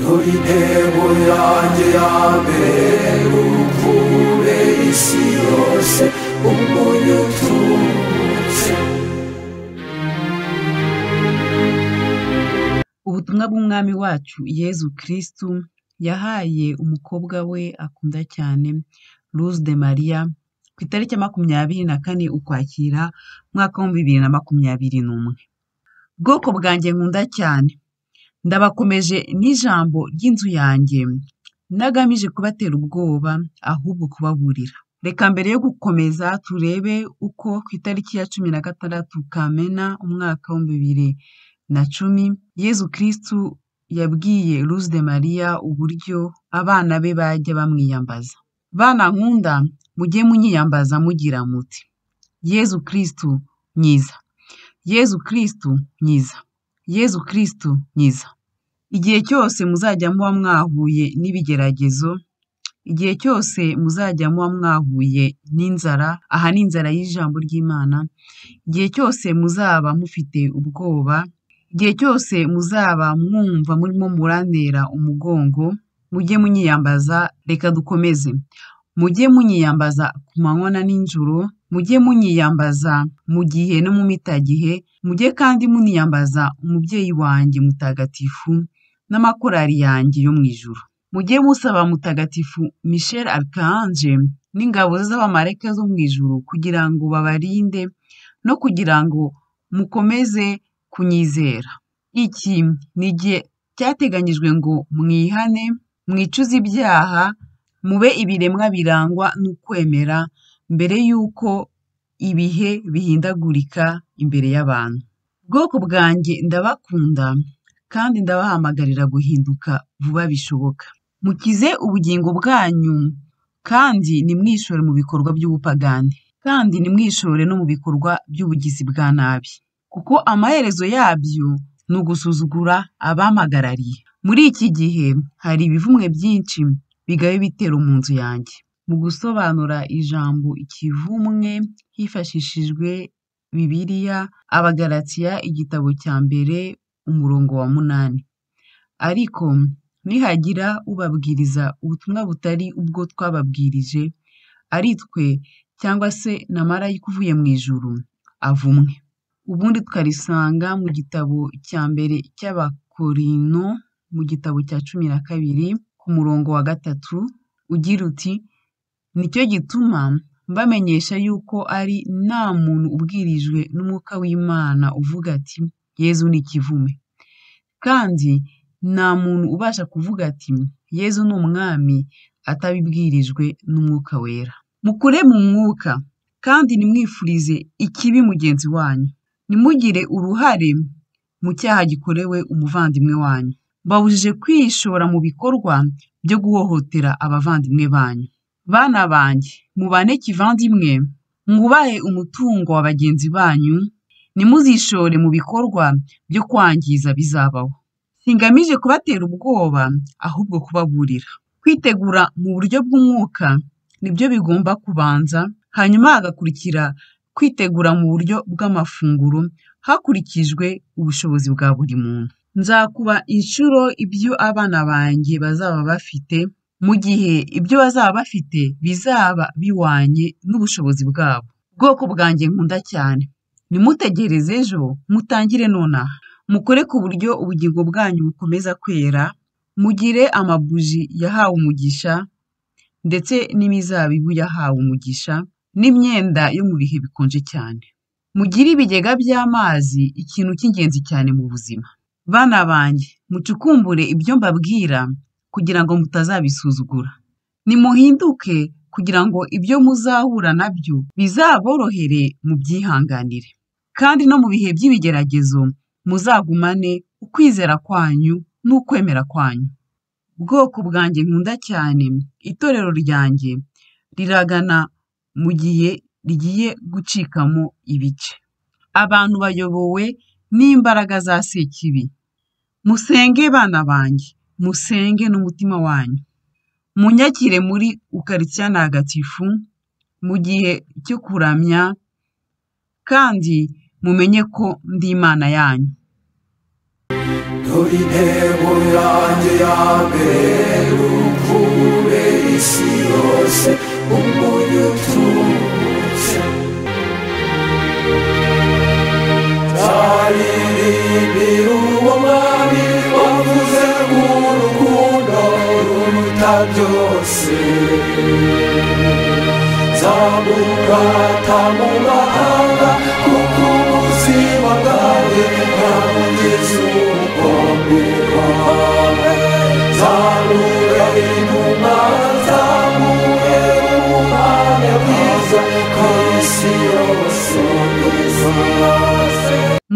dore intego yanjye ya mbere ni ukubera isi yose umunyu utubutse. Ubutumwa bw'umwami wacu Yezu Kristu yahaye umukobwa we akunda cyane Rose de Maria ku itariki ya 24 Ukwakira mwaka wa 2021. Bwoko bwanjye nkunda cyane, ndabakomeje n'ijambo ry'inzu yanjye, nagamije kubatera ubwoba ahubwo kubaburira. Reka mbere yo gukomeza turebe uko ku itariki ya 16 Kamena umwaka wa 2010 Yezu Kristu yabwiye Rose de Maria uburyo abana be bajya bamwiyambaza. Bana nkunda, mujye munyiyambaza mugira muti: Yezu Kristu myiza, Yezu Kristu myiza, Yezu Kristu myiza. Igihe cyose muzajya muba mwahuye n'ibigeragezo, igihe cyose muzajya muba mwahuye n'inzara, aha ni inzara y'ijambo ry'Imana, igihe cyose muzaba mufite ubwoba, igihe cyose muzaba mwumva murimo murantera umugongo, mujye munyiyambaza. Reka dukomeze. Mujye munyiyambaza ku manywa na nijoro, mujye munyiyambaza mu gihe no mu mitagihe, mujye kandi munyiyambaza umubyeyi wanjye mutagatifu n'amakorari yanjye yo mu ijuru. Mujye musaba mutagatifu Michel Archange n'ingabo z'abamarayika zo mu ijuru kugira ngo babarinde no kugira ngo mukomeze kunyizera. Iki ni igihe cyateganyijwe ngo mwihane, mwicuze ibyaha, mube ibiremwa birangwa n'ukwemera mbere y'uko ibihe bihindagurika imbere y'abantu. Bwoko bwanjye ndabakunda kandi ndabahamagarira guhinduka vuba bishoboka. Mukize ubugingo bwanyu kandi nimwishore mu bikorwa by'ubupagani, kandi nimwishore no mu bikorwa by'ubugizi bwa nabi, kuko amaherezo yabyo ni ugusuzugura abampagarariye. Muri iki gihe hari ibivumwe byinshi bigaye bitero mu nzu yanjye. Mu gusobanura ijambo ikivumwe hifashishijwe Bibiliya, Abagalatiya igitabo cya mbere umurongo wa 8. Ariko nihagira ubabwiriza ubutumwa butari ubwo twababwirije, ari twe cyangwa se na marayika uvuye mu ijuru, avumwe. Ubundi tukarisanga mu gitabo cya mbere cy'Abakorino mu gitabo cya 12 ku murongo wa 3 ugira uti: nicyo gituma mbamenyesha yuko ari nta muntu ubwirijwe n'umwuka w'Imana uvuga ati Yezu ni ikivume, kandi nta muntu ubasha kuvuga ati Yezu ni umwami atabibwirijwe n'umwuka wera. Mukure mu mwuka kandi nimwifurize ikibi mugenzi wanyu, nimugire uruhare mu cyaha gikorewe umuvandimwe wanyu. Babujije kwishora mu bikorwa byo guhohotera abavandimwe banyu. Bana banjye, mubane kivandimwe, mwubahe umutungo wa bagenzi banyu, nimuzishore mu bikorwa byo kwangiza bizabaho. Singamije kubatera ubwoba ahubwo kubaburira. Kwitegura mu buryo bw'umwuka nibyo bigomba kubanza, hanyuma hagakurikira kwitegura mu buryo bw'amafunguro hakurikijwe ubushobozi bwa buri muntu. Nzakuba inshuro ibyo abana banjye bazaba bafite, mu gihe ibyo bazaba bafite bizaba biwanye n'ubushobozi bwabo. Bwoko bwanjye nkunda cyane, nimutegereze ejo, mutangire nonaha. Mukore ku buryo ubugingo bwanyu bukomeza kwera, mugire amabuji yahawe umugisha ndetse n'imizabibu yahawe umugisha n'imyenda yo mu bihe bikonje cyane. Mugire ibigega by'amazi, ikintu cy'ingenzi cyane mu buzima. Bana banjye, mucukumbure ibyo mbabwira kugira ngo mutazabisuzugura. Nimuhinduke kugira ngo ibyo muzahura nabyo bizaborohere mu byihanganire, kandi no mu bihe by'ibigeragezo muzagumane ukwizera kwanyu n'ukwemera kwanyu. Bwoko bwanjye nkunda cyane, itorero ryanjye riragana mu gihe rigiye gucikamo ibice. Abantu bayobowe n'imbaraga za Sekibi. Musenge bana banjye, musenge n'umutima wanyu. Munyakire muri Ukaristiya ntagatifu mu gihe cyo kuramya, kandi mumenye ko ndi Imana yanyu. dore intego yanjye ya mbere ukubera isi yose umunyu utubutse. Nzaririmbira uwo mwami wavuze urukundo ruruta byose. Nzamurata mu mahanga kuko ubuzima bwawe bwamugeze ubukombe bwawe. Nzamure intumwa, nzamure ubuhamya bwiza ku isi yose.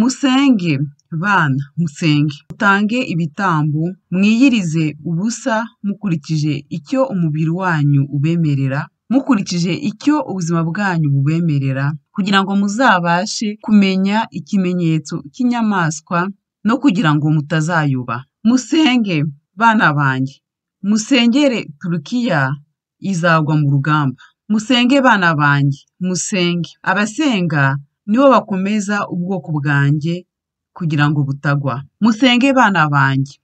Musenge bana, musenge mutange ibitambo, mwiyirize ubusa mukurikije icyo umubiri wanyu ubemerera, mukurikije icyo ubuzima bwanyu bubemerera, kugira ngo muzabashe kumenya ikimenyetso cy'inyamaswa no kugira ngo mutazayoba. Musenge bana banjye, musengere Turukiya izagwa mu rugamba. Musenge bana banjye, musenge. Abasenga nibo bakomeza ubwoko bwanjye kugira ngo butagwa. Musenge bana banjye.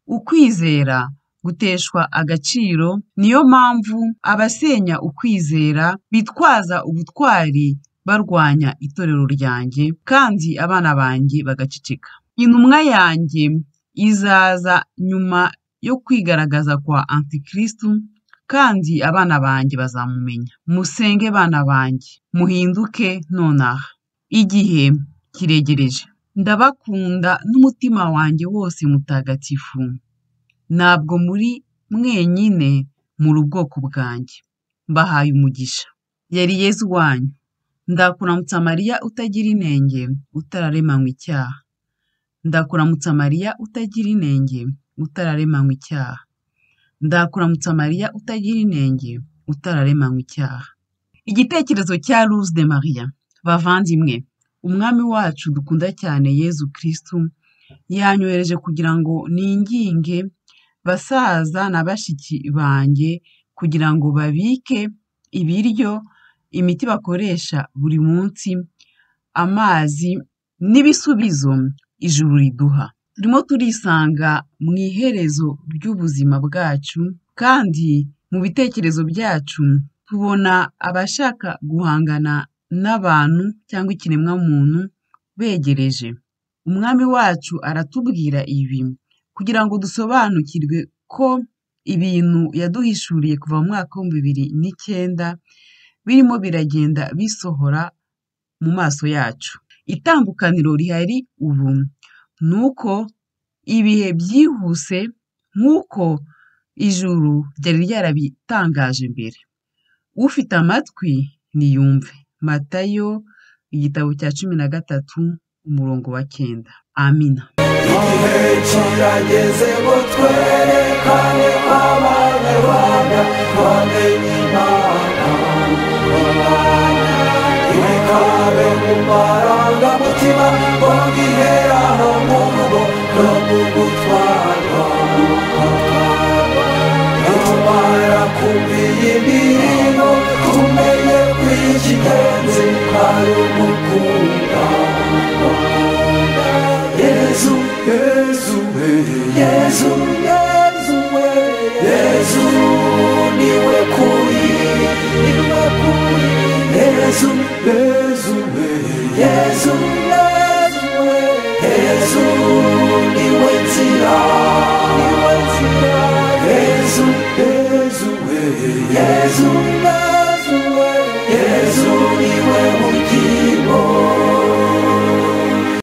Ukwizera guteshwa agaciro, niyo mpamvu abasenya ukwizera bitwaza ubutwari barwanya itorero ryanjye, kandi abana banjye bagaceceka. Intumwa yanjye izaza nyuma yo kwigaragaza kwa Antikristo, kandi abana banjye bazamumenya. Musenge bana banjye, muhinduke nonaha. Igihe kiregereje. Ndabakunda n'umutima wanjye wose mutagatifu. Ntabwo muri mwenyine muri ubwoko bwanjye. Mbahaye umugisha. Yari Yezu wanyu. Ndakuramutsa Mariya utagira inenge, utararemanywe icyaha. Ndakuramutsa Mariya utagira inenge, utararemanywe icyaha. Ndakuramutsa Mariya utagira inenge, utararemanywe icyaha. Igitekerezo cya Rose de Maria. Bavandimwe, umwami wacu dukunda cyane Yezu Kristu yanyohereje kugira ngo ninginge basaza na bashiki banjye kugira ngo babike ibiryo, imiti bakoresha buri munsi, amazi n'ibisubizo ijuru riduha. Turimo turisanga mu iherezo ry'ubuzima bwacu, kandi mu bitekerezo byacu tubona abashaka guhangana n'abantu cyangwa ikiremwamuntu begereje. Umwami wacu aratubwira ibi kugira ngo dusobanukirwe ko ibintu yaduhishuriye kuva mu mwaka wa 2009 birimo biragenda bisohora mu maso yacu. Itandukaniro rihari ubu nuko ibihe byihuse nk'uko ijuru ryari ryarabitangaje mbere. Ufite amatwi niyumve. Matayo igitabo cya 13 umurongo wa 9. Amina. Igihe kirageze ngo twerekane abanyarwanda bamenye Imana. Ibikabe mu marangamutima ngo bihera aho mu rugo no mu gutwarwa. Nitumara kumva iyi mirimo tumenye ko icy'ingenzi ari ugukunda. Yezu, Yezu, Yezu, Yezu, Yezu, niwe kuri, niwe kuri. Yezu, Yezu, Yezu, Yezu, Yezu, niwe nzira, niwe nzira. Yezu, Yezu, Yezu, Yezu, Yezu, niwe